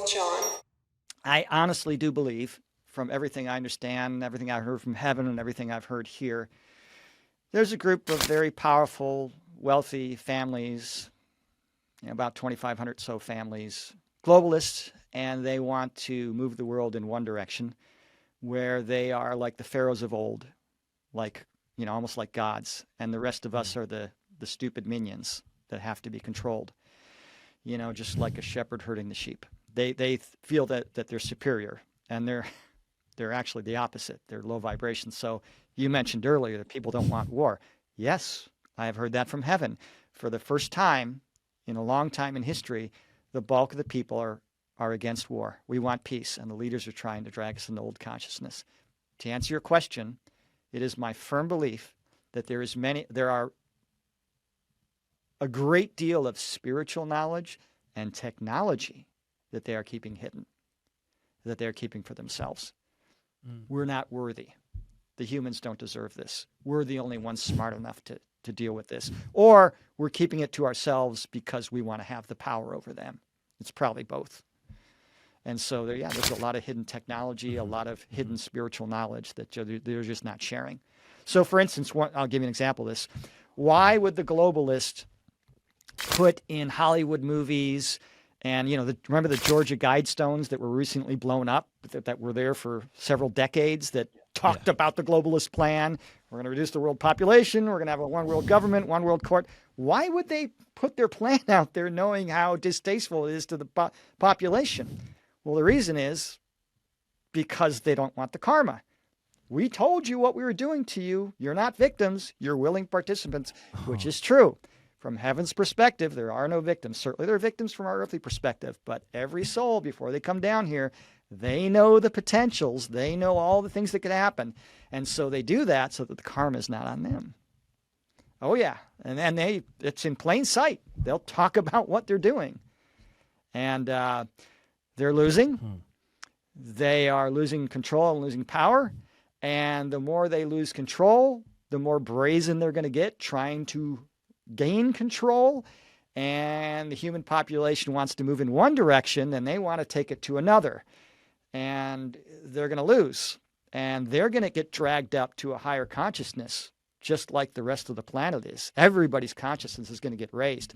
both, John? I honestly do believe, from everything I understand, everything I heard from heaven, and everything I've heard here, there's a group of very powerful, wealthy families, about 2,500 so families, globalists, and they want to move the world in one direction, where they are like the pharaohs of old, like, almost like gods, and the rest of us are the stupid minions that have to be controlled, just like a shepherd herding the sheep. They feel that they're superior, and they're actually the opposite. They're low vibration. So you mentioned earlier that people don't want war. Yes, I have heard that from heaven. For the first time in a long time in history, the bulk of the people are against war. We want peace, and the leaders are trying to drag us into old consciousness. To answer your question, it is my firm belief that there are a great deal of spiritual knowledge and technology that they are keeping hidden, that they're keeping for themselves. We're not worthy. The humans don't deserve this. We're the only ones smart enough to deal with this. Or we're keeping it to ourselves because we want to have the power over them. It's probably both. And so, there's a lot of hidden technology, a lot of hidden spiritual knowledge that they're just not sharing. So, for instance, I'll give you an example of this. Why would the globalist put in Hollywood movies and, remember the Georgia Guidestones that were recently blown up, that were there for several decades, that talked about the globalist plan? We're going to reduce the world population. We're going to have a one world government, one world court. Why would they put their plan out there knowing how distasteful it is to the population? Well, the reason is because they don't want the karma. We told you what we were doing to you. You're not victims. You're willing participants, which is true. From heaven's perspective, there are no victims. Certainly there are victims from our earthly perspective, but every soul, before they come down here, they know the potentials. They know all the things that could happen. And so they do that so that the karma is not on them. Oh, yeah. And then it's in plain sight. They'll talk about what they're doing. And they're losing. They are losing control and losing power. And the more they lose control, the more brazen they're going to get trying to gain control. And the human population wants to move in one direction, and they want to take it to another. And they're going to lose. And they're going to get dragged up to a higher consciousness, just like the rest of the planet is. Everybody's consciousness is going to get raised.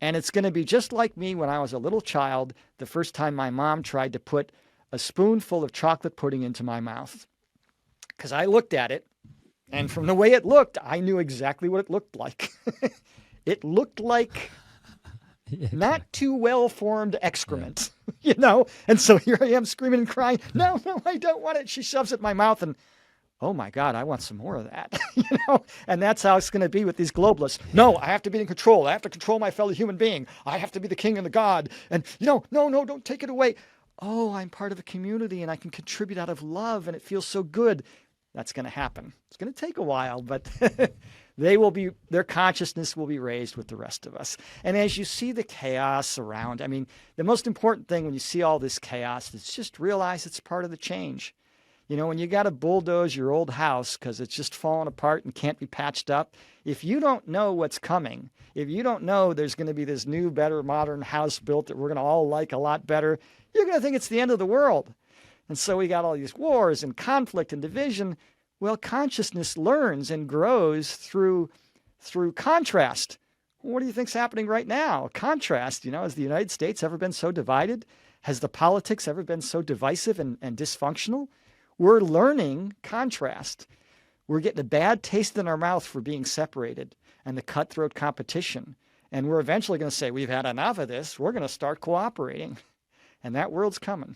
And it's going to be just like me when I was a little child, the first time my mom tried to put a spoonful of chocolate pudding into my mouth. Because I looked at it, and from the way it looked, I knew exactly what it looked like. It looked like not too well-formed excrement, And so here I am screaming and crying, no, I don't want it. She shoves it in my mouth, and oh my God, I want some more of that, And that's how it's going to be with these globalists. No, I have to be in control. I have to control my fellow human being. I have to be the king and the god. And no, don't take it away. Oh, I'm part of a community and I can contribute out of love and it feels so good. That's going to happen. It's going to take a while, but their consciousness will be raised with the rest of us. And as you see the chaos around, the most important thing when you see all this chaos is just realize it's part of the change. When you got to bulldoze your old house because it's just falling apart and can't be patched up, if you don't know what's coming, if you don't know there's going to be this new, better, modern house built that we're going to all like a lot better, you're going to think it's the end of the world. And so we got all these wars and conflict and division. Well, consciousness learns and grows through contrast. What do you think's happening right now? Contrast, has the United States ever been so divided? Has the politics ever been so divisive and dysfunctional? We're learning contrast. We're getting a bad taste in our mouth for being separated and the cutthroat competition. And we're eventually going to say, we've had enough of this. We're going to start cooperating. And that world's coming.